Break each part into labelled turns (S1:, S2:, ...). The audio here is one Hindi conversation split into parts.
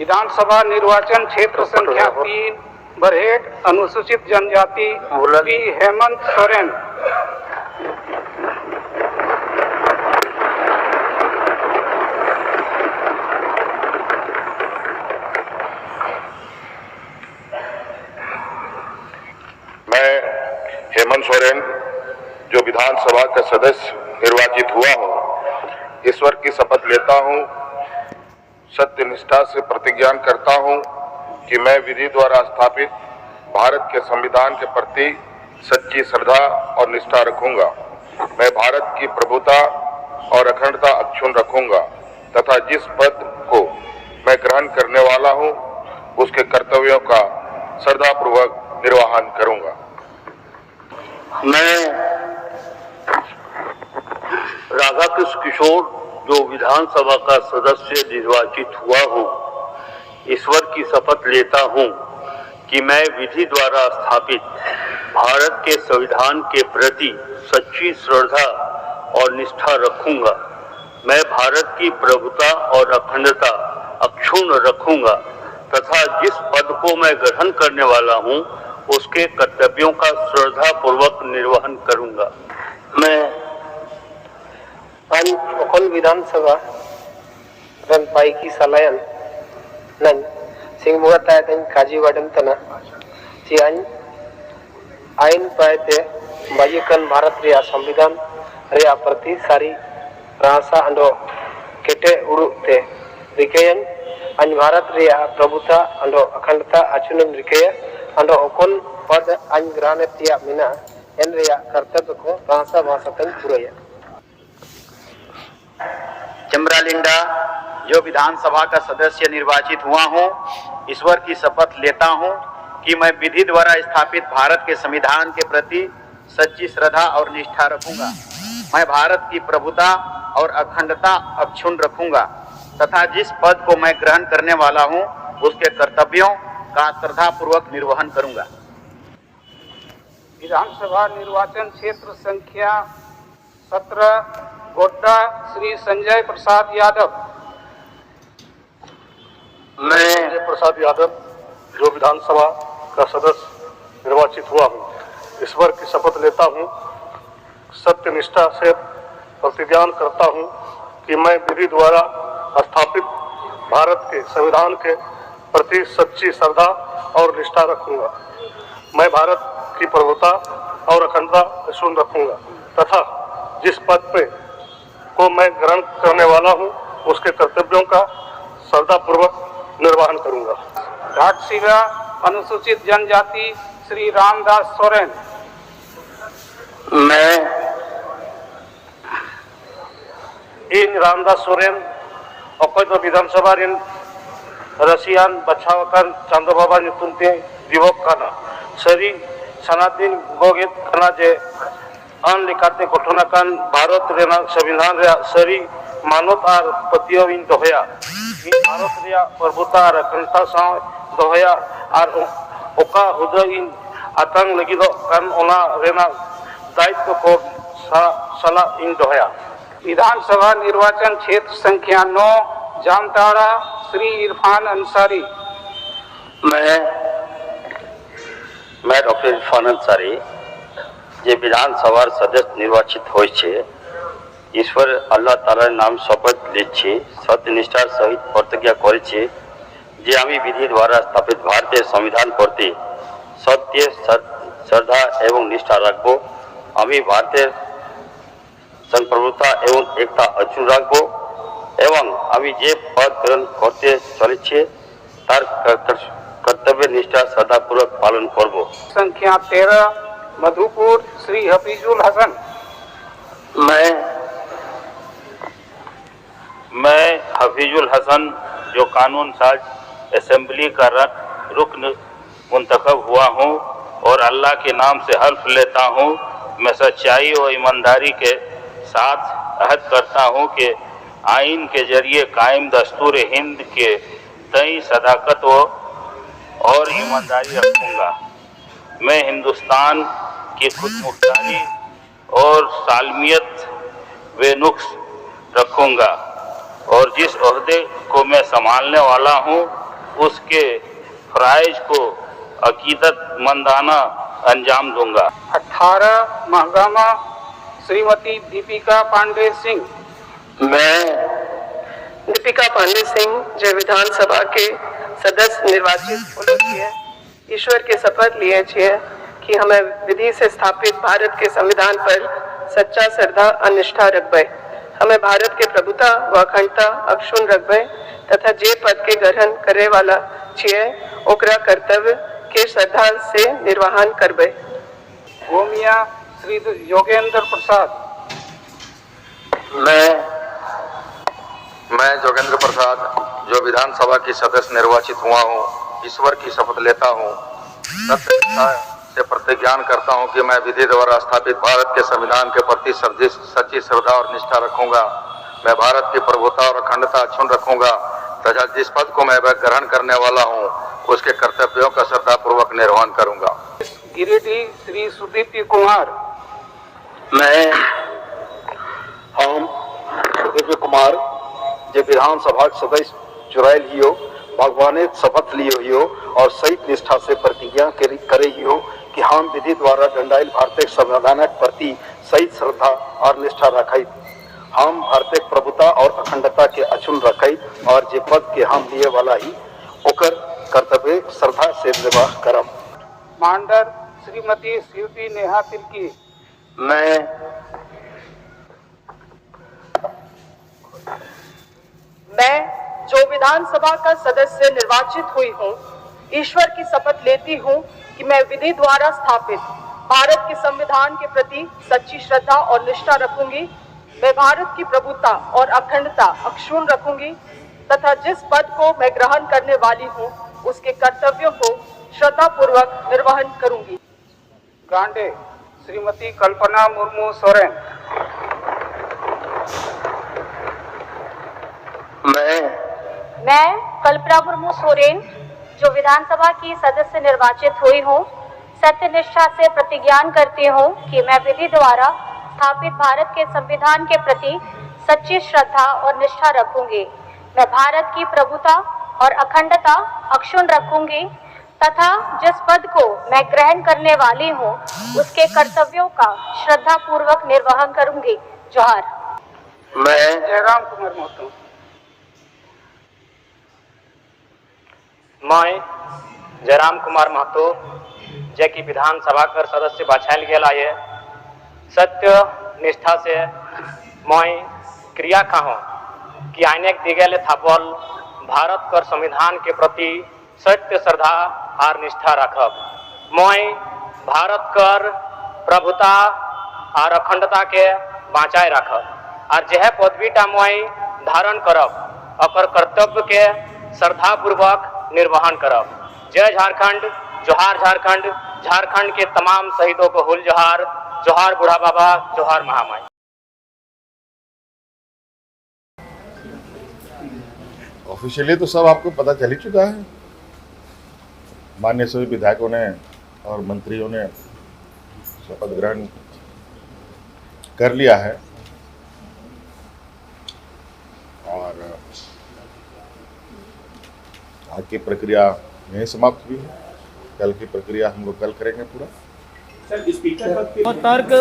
S1: विधानसभा निर्वाचन क्षेत्र संख्या 3 बरहेट अनुसूचित जनजाति श्री हेमंत सोरेन।
S2: मैं हेमंत सोरेन जो विधानसभा का सदस्य निर्वाचित हुआ हूँ, ईश्वर की शपथ लेता हूँ, सत्य निष्ठा से प्रतिज्ञा करता हूँ कि मैं विधि द्वारा स्थापित भारत के संविधान के प्रति सच्ची श्रद्धा और निष्ठा रखूंगा। मैं भारत की प्रभुता और अखंडता अक्षुण्ण रखूंगा तथा जिस पद को मैं ग्रहण करने वाला हूँ उसके कर्तव्यों का श्रद्धापूर्वक निर्वहन करूंगा।
S3: मैं राधाकृष्ण किशोर जो विधानसभा का सदस्य निर्वाचित हुआ हूँ, ईश्वर की शपथ लेता हूँ कि मैं विधि द्वारा स्थापित भारत के संविधान के प्रति सच्ची श्रद्धा और निष्ठा रखूंगा। मैं भारत की प्रभुता और अखंडता अक्षुण्ण रखूंगा तथा जिस पद को मैं ग्रहण करने वाला हूँ उसके कर्तव्यों का श्रद्धा पूर्वक निर्वहन करूंगा।
S4: मैं ओखल विधानसभा रन पाइकी सलायन नन सिंगमुगा तायतन काजी वाडन तना ची आइन पायते बायकन भारत रिया संविधान रिया प्रति सारी रासा अंडो केटे उड़ुते रिकेयन अन भारत रिया प्रभुता अंडो अखंडता अचुनन रिकेय अंडो ओकन पद अन ग्रहण तिया मिना एन रिया कर्तव्य को रासा भाषातन पुरया।
S5: चमरालिंडा जो विधानसभा का सदस्य निर्वाचित हुआ हूँ, ईश्वर की शपथ लेता हूँ कि मैं विधि द्वारा स्थापित भारत के संविधान के प्रति सच्ची श्रद्धा और निष्ठा रखूंगा। मैं भारत की प्रभुता और अखंडता अक्षुण्ण रखूंगा तथा जिस पद को मैं ग्रहण करने वाला हूँ उसके कर्तव्यों का श्रद्धापूर्वक निर्वहन करूंगा।
S1: विधानसभा निर्वाचन क्षेत्र संख्या 17 गोड्डा श्री संजय प्रसाद यादव।
S3: मैं संजय प्रसाद यादव जो विधानसभा का सदस्य निर्वाचित हुआ हूँ, ईश्वर की शपथ लेता हूँ, सत्य निष्ठा से प्रतिज्ञा करता हूँ कि मैं विधि द्वारा स्थापित भारत के संविधान के प्रति सच्ची श्रद्धा और निष्ठा रखूंगा। मैं भारत की प्रभुता और अखंडता अक्षुण्ण रखूंगा तथा जिस पद पे को मैं ग्रहण करने वाला हूँ उसके कर्तव्यों का श्रद्धापूर्वक निर्वहन करूंगा।
S1: घाटशिला अनुसूचित जनजाति श्री रामदास सोरेन।
S3: मैं इन रामदास सोरेन अकोय दो विधानसभा रिन रसियान बचावकान चांदो बाबा नुतुमते दिवक काना सरी सनादिन गोगेत काना जे अन लेकाते गठनाकान भारत रेना संविधान रे सरी मानवत आर पतियो इन दोहया इन भारत रे प्रभुता और अखंडता साव दोहया और ओका हुदा इन आतंक लगी दो कान ओना रेना दायित्व को सला इन दोहया।
S1: विधानसभा निर्वाचन क्षेत्र संख्या 9 जामताड़ा श्री इरफान अंसारी।
S3: मैं डॉक्टर इरफान अंसारी जे विधानसभा सदस्य निर्वाचित होय छे, ईश्वर अल्लाह तालार नाम शपथ लीछे सत्य निष्ठा सहित प्रतिज्ञा करे जे आमी विधि द्वारा स्थापित भारतीय संविधान प्रति सत्य श्रद्धा एवं निष्ठा रखबो। आमी भारतीय संप्रभुता एवं एकता अक्षुण्ण रखबो एवं आमी जे पद ग्रहण करते चले तार कर्तव्य निष्ठा श्रद्धापूर्वक पालन करबो।
S1: संख्या 13 मधुपुर श्री हफीजुल हसन।
S6: मैं हफीजुल हसन जो कानून साज असेंबली का रुकन मुंतखब हुआ हूँ और अल्लाह के नाम से हल्फ लेता हूँ मैं सच्चाई और ईमानदारी के साथ अहद करता हूँ कि आइन के जरिए कायम दस्तूर हिंद के तय सदाकत और ईमानदारी रखूँगा। मैं हिंदुस्तान की खुदमुख्तारी और सालमियत व नुक्स रखूँगा और जिस ओहदे को मैं संभालने वाला हूँ उसके फ़राइज़ को अकीदतमंदाना अंजाम दूंगा।
S1: 18 महगामा श्रीमती दीपिका पांडे सिंह।
S7: मैं दीपिका पांडे सिंह जो विधानसभा के सदस्य निर्वाचित होने छिए ईश्वर के शपथ लिए छिए कि हमें विधि से स्थापित भारत के संविधान पर सच्चा श्रद्धा और निष्ठा रखबे, हमें भारत के प्रभुता व अखंडता अक्षुण्ण रखबे तथा जे पद के ग्रहण करे वाला छिए ओकरा कर्तव्य के श्रद्धा से निर्वहन करबे।
S1: गोमिया श्री योगेंद्र प्रसाद।
S2: मैं जोगेंद्र प्रसाद जो विधानसभा की सदस्य निर्वाचित हुआ हूँ, ईश्वर की शपथ लेता हूँ, सत्य निष्ठा से प्रतिज्ञान करता हूँ कि मैं विधि द्वारा स्थापित भारत के संविधान के प्रति सच्ची श्रद्धा और निष्ठा रखूंगा। मैं भारत की प्रभुता और अखंडता अक्षुण्ण रखूंगा तथा जिस पद को मैं ग्रहण करने वाला हूँ उसके कर्तव्यों का श्रद्धापूर्वक निर्वहन करूंगा।
S1: गिरिडीह श्री सुदीप्ति कुमार।
S8: हम सुदीप्ति कुमार जो विधानसभा के सदस्य चुरायल ही हो, भगवान शपथ लिए ही हो और सही निष्ठा से प्रतिज्ञा करे ही हो कि हम विधि द्वारा दंडायल भारतीय संविधान के प्रति सही श्रद्धा और निष्ठा रखई, हम भारतीय प्रभुता और अखंडता के अक्षुण्ण रखई और जे पद के हम लिए वाला ही ओकर कर्तव्य श्रद्धा से निर्वाह करम।
S1: मांडर श्रीमती शिल्पी नेहा तिलकी।
S7: मैं जो विधानसभा का सदस्य निर्वाचित हुई हूँ ईश्वर की शपथ लेती हूँ कि मैं विधि द्वारा स्थापित भारत के संविधान के प्रति सच्ची श्रद्धा और निष्ठा रखूंगी, मैं भारत की प्रभुता और अखंडता अक्षुण्ण रखूंगी तथा जिस पद को मैं ग्रहण करने वाली हूँ उसके कर्तव्यों को श्रद्धापूर्वक निर्वहन करूंगी।
S1: गांडे श्रीमती कल्पना मुर्मू सोरेन।
S9: मैं कल्पना मुर्मू सोरेन जो विधानसभा की सदस्य निर्वाचित हुई हूँ, सत्यनिष्ठा से प्रतिज्ञान करती हूँ कि मैं विधि द्वारा स्थापित भारत के संविधान के प्रति सच्ची श्रद्धा और निष्ठा रखूंगी, मैं भारत की प्रभुता और अखंडता अक्षुण्ण रखूंगी तथा जिस पद को मैं ग्रहण करने वाली हूँ उसके कर्तव्यों का श्रद्धा पूर्वक निर्वहन करूंगी। जोहार।
S1: मैं जयराम कुमार महतो।
S10: मैं जयराम कुमार महतो जे की विधानसभा कर सदस्य बाछायल गेल है, सत्य निष्ठा से मैं क्रिया खाहूँ कि आइने दिगेले थापल भारत कर संविधान के प्रति सत्य श्रद्धा और निष्ठा रखब। मैं भारत कर प्रभुता और अखंडता के बचाए रखब और जह पदवीटा मैं धारण करब अकर कर्तव्य के श्रद्धा पूर्वक निर्वहन करब। जय झारखंड, जोहार झारखंड, झारखंड के तमाम शहीदों को हुल जोहार, जोहार बूढ़ा बाबा, जोहार महामाई।
S2: ऑफिशियली तो सब आपको पता चल ही चुका है। माननीय सभी विधायकों ने और मंत्रियों ने शपथ ग्रहण कर लिया है और आज की प्रक्रिया यहीं समाप्त हुई है। कल की प्रक्रिया हम लोग कल करेंगे पूरा।
S11: और तर्क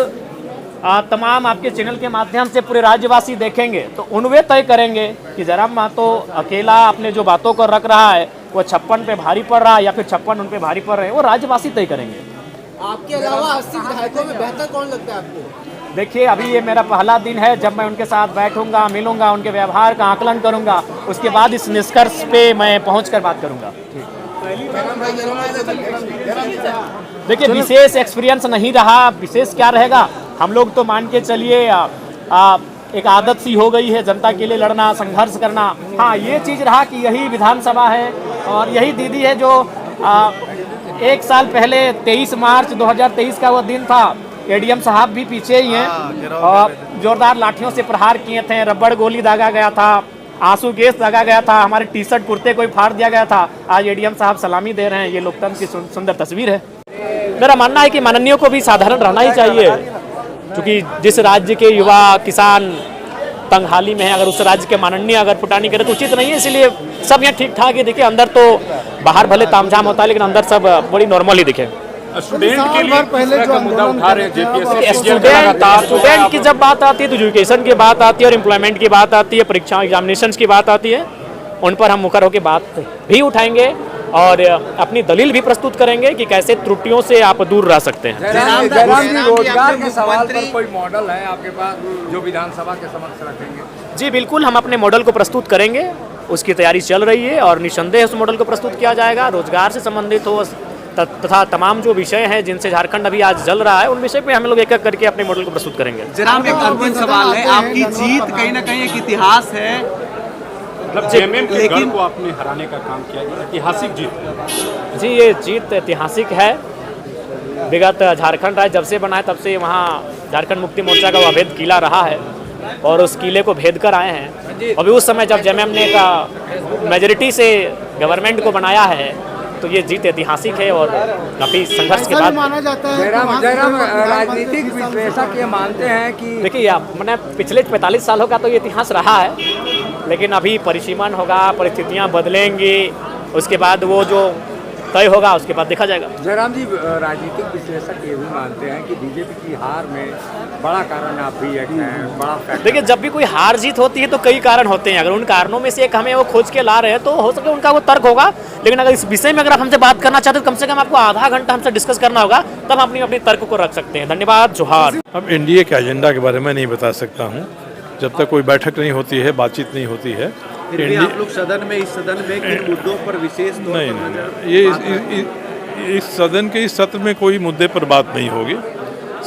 S11: तमाम आपके चैनल के माध्यम से पूरे राज्यवासी देखेंगे तो उनवे तय करेंगे कि जयराम महतो अकेला अपने जो बातों को रख रहा है वो 56 पे भारी पड़ रहा है या फिर 56 उन पे भारी पड़ रहे हैं, वो राज्यवासी तय करेंगे।
S12: आपके अलावा 80 विधायकों में बेहतर कौन लगता है आपको?
S11: देखिए, अभी ये मेरा पहला दिन है जब मैं उनके साथ बैठूंगा, मिलूंगा, उनके व्यवहार का आकलन करूंगा, उसके बाद इस निष्कर्ष पे मैं पहुंचकर बात करूंगा। देखिए, विशेष एक्सपीरियंस नहीं रहा, विशेष क्या रहेगा, हम लोग तो मान के चलिए एक आदत सी हो गई है जनता के लिए लड़ना, संघर्ष करना। हाँ, ये चीज़ रहा कि यही विधानसभा है और यही दीदी है जो 1 साल पहले 23 मार्च 2023 का वो दिन था, एडीएम साहब भी पीछे ही हैं और जोरदार लाठियों से प्रहार किए थे, रबड़ गोली दागा गया था, आंसू गैस दागा गया था, हमारे टी शर्ट कुर्ते को फाड़ दिया गया था। आज एडीएम साहब सलामी दे रहे हैं, ये लोकतंत्र की सुंदर तस्वीर है। मेरा मानना है कि माननीयों को भी साधारण रहना ही चाहिए, क्योंकि जिस राज्य के युवा किसान तंगहाली में है, अगर उस राज्य के माननीय अगर फुटानी करे तो उचित नहीं है। इसलिए सब यहाँ ठीक ठाक ही दिखे, अंदर तो बाहर भले तामझाम होता है लेकिन अंदर सब बड़ी नॉर्मल ही दिखे।
S12: स्टूडेंट के लिए पहले जो मुद्दा उठा रहे हैं
S11: स्टूडेंट की जब बात आती है तो एजुकेशन की बात आती है और एम्प्लॉयमेंट की बात आती है, परीक्षा एग्जामिनेशंस की बात आती है, उन पर हम मुकर होकर बात भी उठाएंगे और अपनी दलील भी प्रस्तुत करेंगे कि कैसे त्रुटियों से आप दूर रह सकते हैं।
S12: जयराम जी, रोजगार के सवाल पर कोई मॉडल है आपके पास जो विधानसभा के समक्ष रखेंगे?
S11: जी बिल्कुल, हम अपने मॉडल को प्रस्तुत करेंगे, उसकी तैयारी चल रही है और निस्संदेह उस मॉडल को प्रस्तुत किया जाएगा। रोजगार से संबंधित हो तथा तमाम जो विषय हैं जिनसे झारखंड अभी आज जल रहा है, उन विषय पे हम लोग एक एक करके अपने मॉडल को प्रस्तुत करेंगे।
S12: जयराम, एक अंतिम सवाल है, आपकी जीत कहीं ना कहीं एक इतिहास है,
S13: मतलब जेएमएम के गढ़ को आपने हराने का काम किया, ऐतिहासिक जीत।
S11: जी ये जीत ऐतिहासिक है। विगत झारखंड राज्य जब से बना है तब से वहाँ झारखंड मुक्ति मोर्चा का वो अभेद किला रहा है और उस किले को भेद कर आए हैं। अभी उस समय जब जेएमएम ने का मेजोरिटी से गवर्नमेंट को बनाया है तो ये जीत ऐतिहासिक है और काफ़ी संघर्ष के बाद
S12: माना जाता है। जयराम, राजनीतिक विश्लेषक ये मानते हैं कि
S11: देखिए मैंने पिछले 45 सालों का तो ये इतिहास रहा है, लेकिन अभी परिसीमन होगा, परिस्थितियाँ बदलेंगी, उसके बाद वो जो तय होगा उसके बाद देखा जाएगा।
S12: जयराम जी, राजनीतिक विश्लेषक ये भी मानते हैं कि बीजेपी की हार में बड़ा कारण आप भी एक हैं, बड़ा फैक्टर।
S11: देखिए जब भी कोई हार जीत होती है तो कई कारण होते हैं, अगर उन कारणों में से एक हमें वो खोज के ला रहे हैं तो हो सके उनका वो तर्क होगा, लेकिन अगर इस विषय में अगर आप हमसे बात करना चाहते हो तो कम से कम आपको आधा घंटा हमसे डिस्कस करना होगा, तब हम अपनी तर्क को रख सकते हैं। धन्यवाद, जोहार।
S14: अब एनडीए के एजेंडा के बारे में नहीं बता सकता हूँ, जब तक कोई बैठक नहीं होती है, बातचीत नहीं होती है।
S12: आप लोग सदन में, इस सदन में किन मुद्दों पर विशेष तौर पर
S14: ये इस सदन के इस सत्र में कोई मुद्दे पर बात नहीं होगी,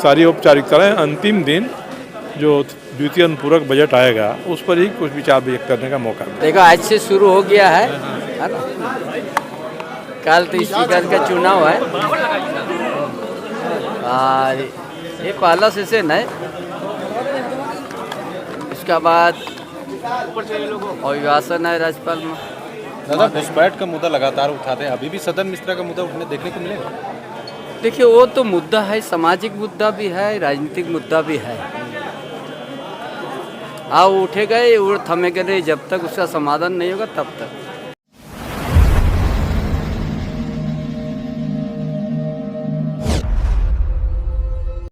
S14: सारी औपचारिकताएं अंतिम दिन जो द्वितीय अनुपूरक बजट आएगा उस पर ही कुछ विचार व्यक्त करने का मौका मिलेगा।
S15: देखो आज से शुरू हो गया है ना, कल तो स्पीकर का चुनाव है और ये पहला सेशन है, इसके बाद अभिभाषण है राज्यपाल में।
S13: दादा, घुसपैठ का मुद्दा लगातार उठाते हैं, अभी भी सदन मिश्रा का मुद्दा उठने देखने को मिलेगा?
S15: देखिए वो तो मुद्दा है, सामाजिक मुद्दा भी है, राजनीतिक मुद्दा भी है। उठे गए और थमे गए, जब तक उसका समाधान नहीं होगा तब तक।